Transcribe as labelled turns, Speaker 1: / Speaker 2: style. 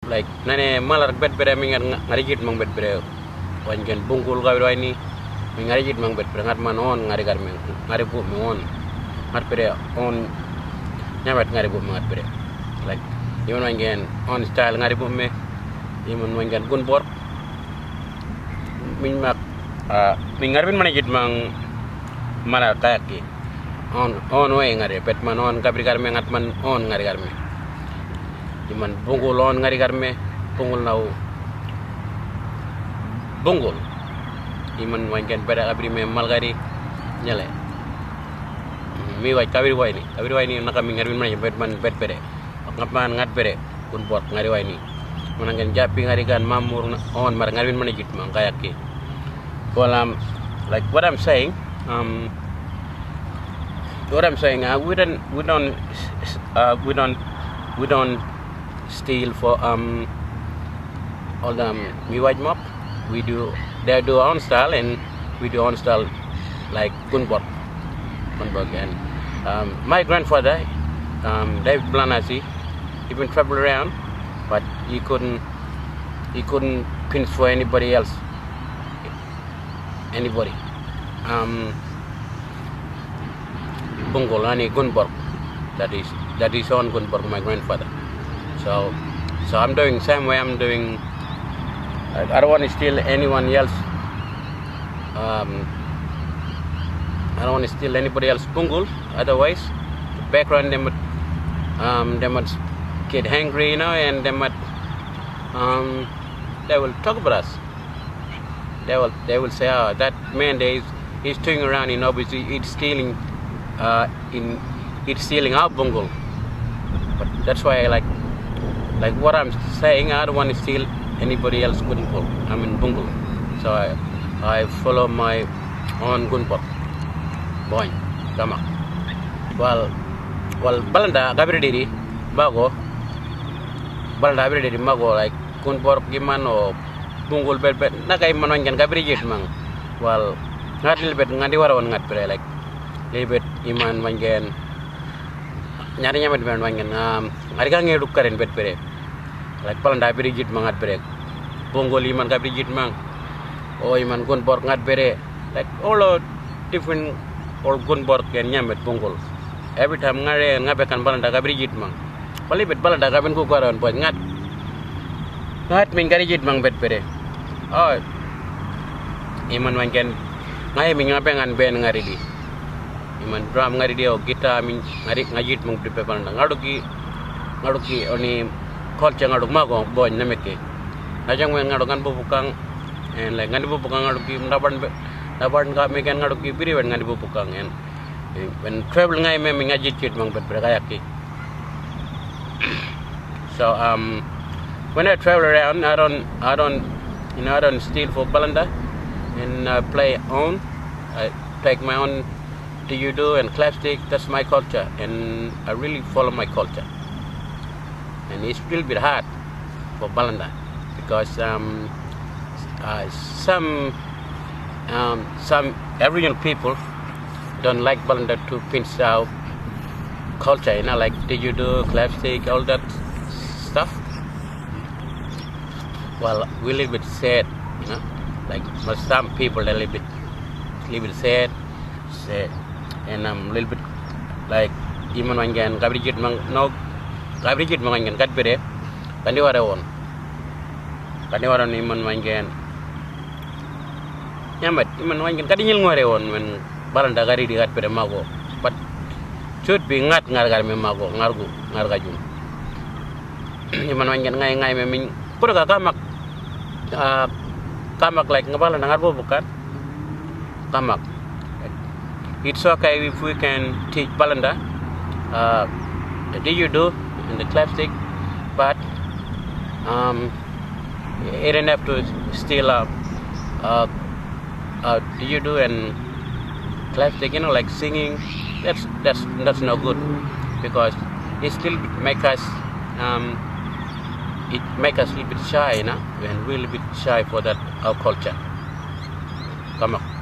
Speaker 1: like nane malar bet bere mingan ngarigit mang bet bere wanjen bungkul gawi ini ngarigit mang bet bere ngat man on ngari gar men ngari bu me on ngat bere on nyamet ngari bu ngat bere like yon wanjen on style ngari bu me yon wanjen gun bor min mak min ngarbin manigit mang malar kayaki on way ngari bet man on kabri gar me ngat man on ngari gar me iman bungul on ngari gar me bungul nau bungul iman wangen pada kabri me malgari nyale mi wai kabri wai ni nak kami ngarbin mana bet man bet bere ngapan ngat bere kun bot ngari wai ni manangen japi ngari gan mamur on mar ngarbin mana git mang kayaki well like what I'm saying we don't steal for all the miwaj mob. They do our own style and we do our own style like Gunwinjguan. And my grandfather, David Blanasi, he been travel around, but he couldn't pinch for anybody else. Bungolani Gunwinjguan, that is on Gunwinjguan, my grandfather. So I'm doing same way I'm doing. I don't want to steal anyone else. I don't want to steal anybody else bungul. Otherwise, the background they might get hungry, and they will talk about us. They will say, "Oh, that man there he's touring around, obviously he's stealing our bungul." But that's why I like what I'm saying. I don't want to steal anybody else bungul. Bungul. So I follow my own Gunwinjguan. Boy, come on. Well, balanda kabiri diri bago like Gunwinjguan gimana bungul bet nakai manonjan kabiri jit mang. Well, ngadil bet ngadi warawon ngat pre like lebet iman manjen nyari nyamet ben manjen ngadi kan ngeduk karen bet pre like balanda kabiri jit mangat pre bungul iman kabiri jit mang iman Gunwinjguan ngat pre like all different all Gunwinjguan ken nyamet bungul every time ngare ngabekan balanda kabiri jit mang palibet balanda kaben ku karon poy ngat min kabiri jit mang bet pre iman manjen ngai min ngabengan ben ngari di iman drum ngari di gitar min ngajit mang tripe balanda ngaduki oni kolcha ngaduk mago boy nameke najang men ngadukan bubukang and like ngadi bubukang ngaduki dapan ka meken ngaduki biriwen ngadi bubukang and when travel ngai me ngajit chit mang bet kayaki. So when I travel around I don't steal for balanda and play on. I take my own Didgeridoo and clapstick. That's my culture, and I really follow my culture. And it's still a bit hard for balanda because some Aboriginal people don't like balanda to pinch out culture, like Didgeridoo, clapstick, all that stuff. Well, we live bit sad, like some people they live bit sad, and I'm a little bit like iman wangan kabri jit mang wangan kat bere kandi warawon iman wangan nyamet iman wangan kadi nyil ngorewon men balanda gari di kat bere mago but should be ngat ngar me mago ngar gajum iman wangan ngai me min pura ka kamak like ngabala ngar bukan kamak. It's okay if we can teach balanda Didgeridoo and the clapstick, but it don't have to steal Didgeridoo and clapstick, like singing. That's no good because it still make us a little bit shy, and we're a little bit shy for that our culture. Come on.